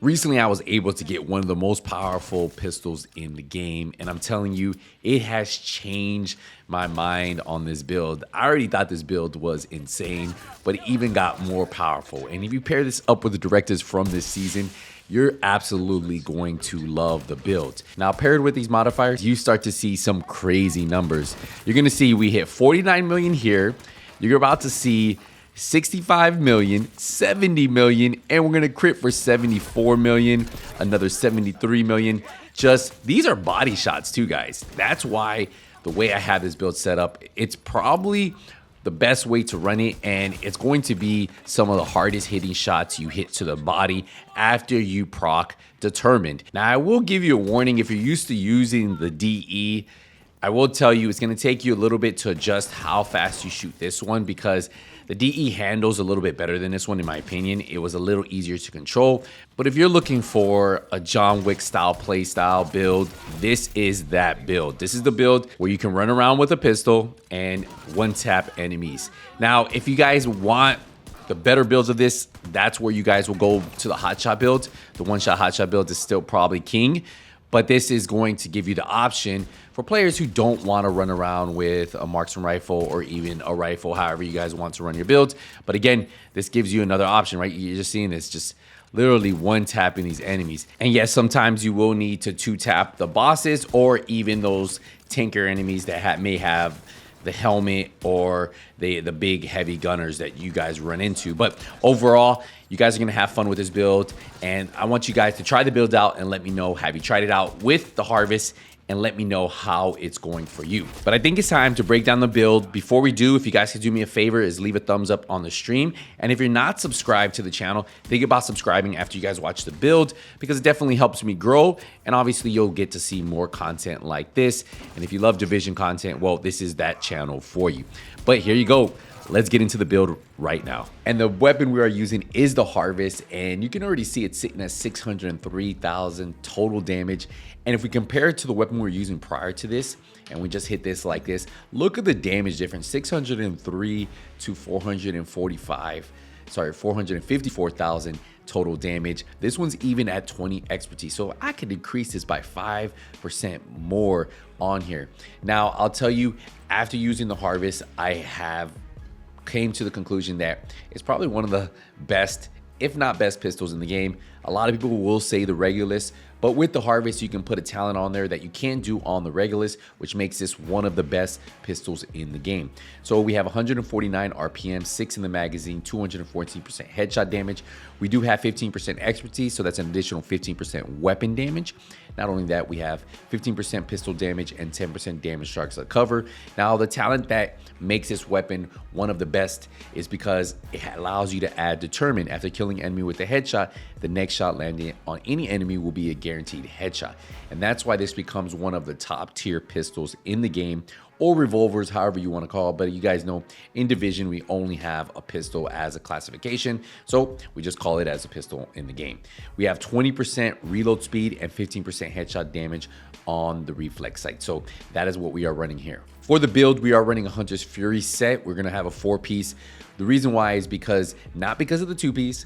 Recently, I was able to get one of the most powerful pistols in the game, and I'm telling you, it has changed my mind on this build. I already thought this build was insane, but it even got more powerful. And if you pair this up with the directives from this season, you're absolutely going to love the build. Now, paired with these modifiers, you start to see some crazy numbers. You're gonna see we hit 49 million here. You're about to see 65 million, 70 million, and we're gonna crit for 74 million, another 73 million. Just, these are body shots too, guys. That's why the way I have this build set up, it's probably the best way to run it, and it's going to be some of the hardest hitting shots you hit to the body after you proc determined. Now, I will give you a warning if you're used to using the DE. I will tell you it's going to take you a little bit to adjust how fast you shoot this one, because the DE handles a little bit better than this one in my opinion. It was a little easier to control. But if you're looking for a John Wick style play style build, this is that build. This is the build where you can run around with a pistol and one tap enemies. Now, if you guys want the better builds of this, that's where you guys will go to the hotshot build. The one shot hotshot build is still probably king. But this is going to give you the option for players who don't want to run around with a marksman rifle or even a rifle, however you guys want to run your builds. But again, this gives you another option, right? You're just seeing this, just literally one tapping these enemies. And yes, sometimes you will need to two tap the bosses or even those tanker enemies that may have the helmet or the big heavy gunners that you guys run into. But overall, you guys are gonna have fun with this build, and I want you guys to try the build out and let me know, have you tried it out with the harvest, and let me know how it's going for you. But I think it's time to break down the build. Before we do, if you guys could do me a favor, is leave a thumbs up on the stream. And if you're not subscribed to the channel, think about subscribing after you guys watch the build, because it definitely helps me grow. And obviously you'll get to see more content like this. And if you love Division content, well, this is that channel for you. But here you go. Let's get into the build right now. And the weapon we are using is the Harvest, and you can already see it sitting at 603,000 total damage. And if we compare it to the weapon we were using prior to this, and we just hit this like this, look at the damage difference, 603 to 454,000 total damage. This one's even at 20 expertise, so I could increase this by 5% more on here. Now, I'll tell you, after using the Harvest, I came to the conclusion that it's probably one of the best, if not best, pistols in the game. A lot of people will say the Regulus, but with the Harvest, you can put a talent on there that you can't do on the Regulus, which makes this one of the best pistols in the game. So we have 149 RPM, 6 in the magazine, 214% headshot damage. We do have 15% expertise, so that's an additional 15% weapon damage. Not only that, we have 15% pistol damage and 10% damage strikes to cover. Now, the talent that makes this weapon one of the best is because it allows you to add determined. After killing an enemy with a headshot, the next shot landing on any enemy will be a guaranteed headshot. And that's why this becomes one of the top tier pistols in the game, or revolvers, however you want to call it. But you guys know in Division, we only have a pistol as a classification, so we just call it as a pistol in the game. We have 20% reload speed and 15% headshot damage on the reflex sight. So that is what we are running here. For the build, we are running a Hunter's Fury set. We're gonna have a 4-piece. The reason why is not because of the 2-piece.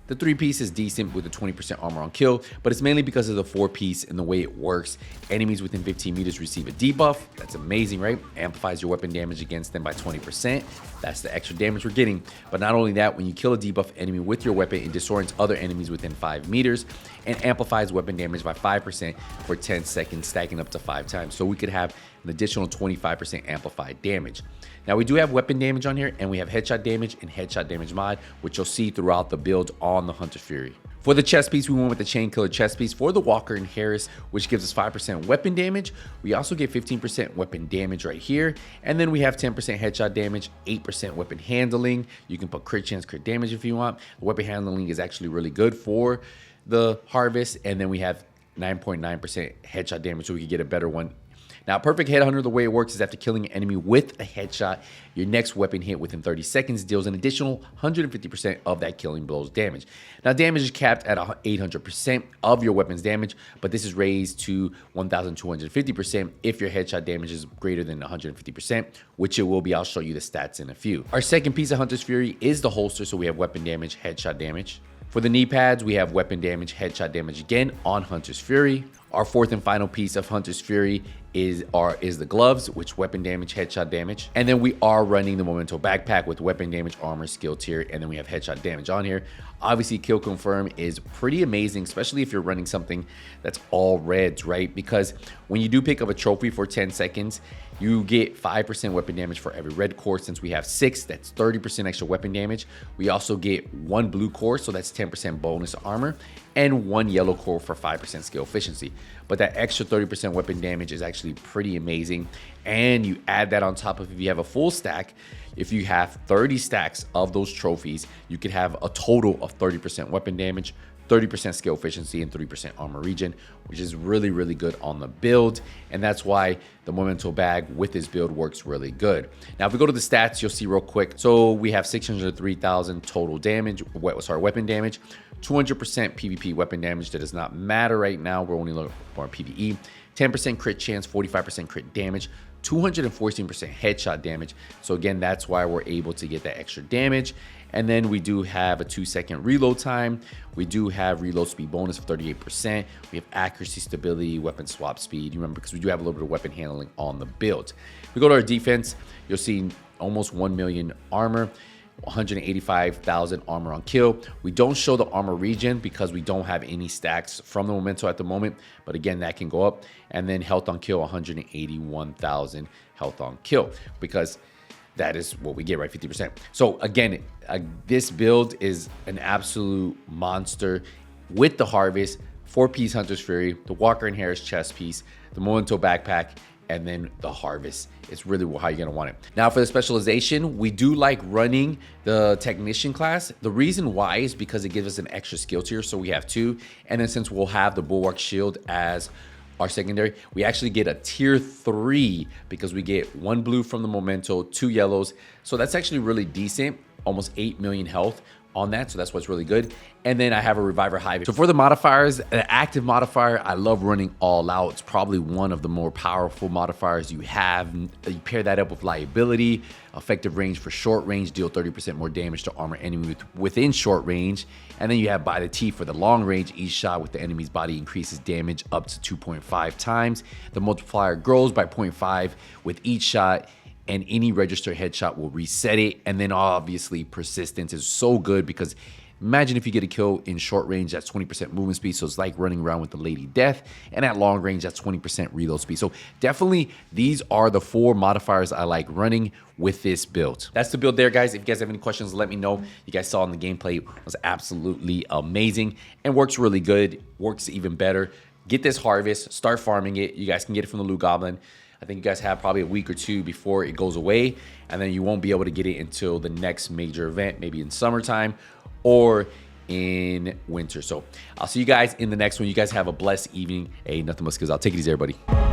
The 3-piece is decent with a 20% armor on kill, but it's mainly because of the 4-piece and the way it works. Enemies within 15 meters receive a debuff. That's amazing, right? Amplifies your weapon damage against them by 20%. That's the extra damage we're getting. But not only that, when you kill a debuff enemy with your weapon, it disorients other enemies within 5 meters and amplifies weapon damage by 5% for 10 seconds, stacking up to 5 times. So we could have an additional 25% amplified damage. Now, we do have weapon damage on here, and we have headshot damage and headshot damage mod, which you'll see throughout the build on the Hunter's Fury. For the chest piece, we went with the Chain Killer chest piece for the Walker and Harris, which gives us 5% weapon damage. We also get 15% weapon damage right here. And then we have 10% headshot damage, 8% weapon handling. You can put crit chance, crit damage if you want. The weapon handling is actually really good for the Harvest. And then we have 9.9% headshot damage, so we could get a better one. Now, Perfect Headhunter, the way it works is after killing an enemy with a headshot, your next weapon hit within 30 seconds deals an additional 150% of that killing blow's damage. Now, damage is capped at 800% of your weapon's damage, but this is raised to 1,250% if your headshot damage is greater than 150%, which it will be. I'll show you the stats in a few. Our second piece of Hunter's Fury is the holster, so we have weapon damage, headshot damage, For the knee pads, we have weapon damage, headshot damage again on Hunter's Fury. Our fourth and final piece of Hunter's Fury is the gloves, which weapon damage, headshot damage. And then we are running the Memento backpack with weapon damage, armor, skill tier, and then we have headshot damage on here. Obviously, kill confirm is pretty amazing, especially if you're running something that's all reds, right? Because when you do pick up a trophy for 10 seconds, you get 5% weapon damage for every red core. Since we have 6, that's 30% extra weapon damage. We also get 1 blue core, so that's 10% bonus armor, and 1 yellow core for 5% skill efficiency. But that extra 30% weapon damage is actually pretty amazing. And you add that on top of, if you have a full stack, if you have 30 stacks of those trophies, you could have a total of 30% weapon damage, 30% skill efficiency, and 3% armor regen, which is really, really good on the build. And that's why the Memento bag with this build works really good. Now, if we go to the stats, you'll see real quick. So we have 603,000 total damage, weapon damage, 200% PvP weapon damage. That does not matter right now. We're only looking for PvE. 10% crit chance, 45% crit damage, 214% headshot damage. So again, that's why we're able to get that extra damage. And then we do have a 2-second reload time. We do have reload speed bonus of 38%. We have accuracy, stability, weapon swap speed. You remember, because we do have a little bit of weapon handling on the build. If we go to our defense, you'll see almost 1 million armor, 185,000 armor on kill. We don't show the armor regen because we don't have any stacks from the Memento at the moment, but again, that can go up. And then health on kill, 181,000 health on kill, because that is what we get, right? 50%. So again, this build is an absolute monster with the Harvest, 4-piece Hunter's Fury, the Walker and Harris chest piece, the Memento backpack, and then the Harvest. It's really how you're gonna want it. Now for the specialization, we do like running the Technician class. The reason why is because it gives us an extra skill tier, so we have 2. And then since we'll have the Bulwark Shield as our secondary, we actually get a tier 3 because we get 1 blue from the Memento, 2 yellows. So that's actually really decent, almost 8 million health on that, so that's what's really good. And then I have a Reviver Hive. So for the modifiers, an active modifier, I love running All Out. It's probably one of the more powerful modifiers you have. You pair that up with Liability, effective range for short range, deal 30% more damage to armor enemy within short range. And then you have By the T for the long range. Each shot with the enemy's body increases damage up to 2.5 times. The multiplier grows by 0.5 with each shot, and any registered headshot will reset it. And then obviously persistence is so good because imagine if you get a kill in short range, that's 20% movement speed. So it's like running around with the Lady Death. And at long range, that's 20% reload speed. So definitely these are the 4 modifiers I like running with this build. That's the build there, guys. If you guys have any questions, let me know. You guys saw in the gameplay, it was absolutely amazing and works really good, works even better. Get this Harvest, start farming it. You guys can get it from the Loot Goblin. I think you guys have probably a week or 2 before it goes away, and then you won't be able to get it until the next major event, maybe in summertime or in winter. So I'll see you guys in the next one. You guys have a blessed evening. Hey, nothing but skills. I'll take it easy, everybody.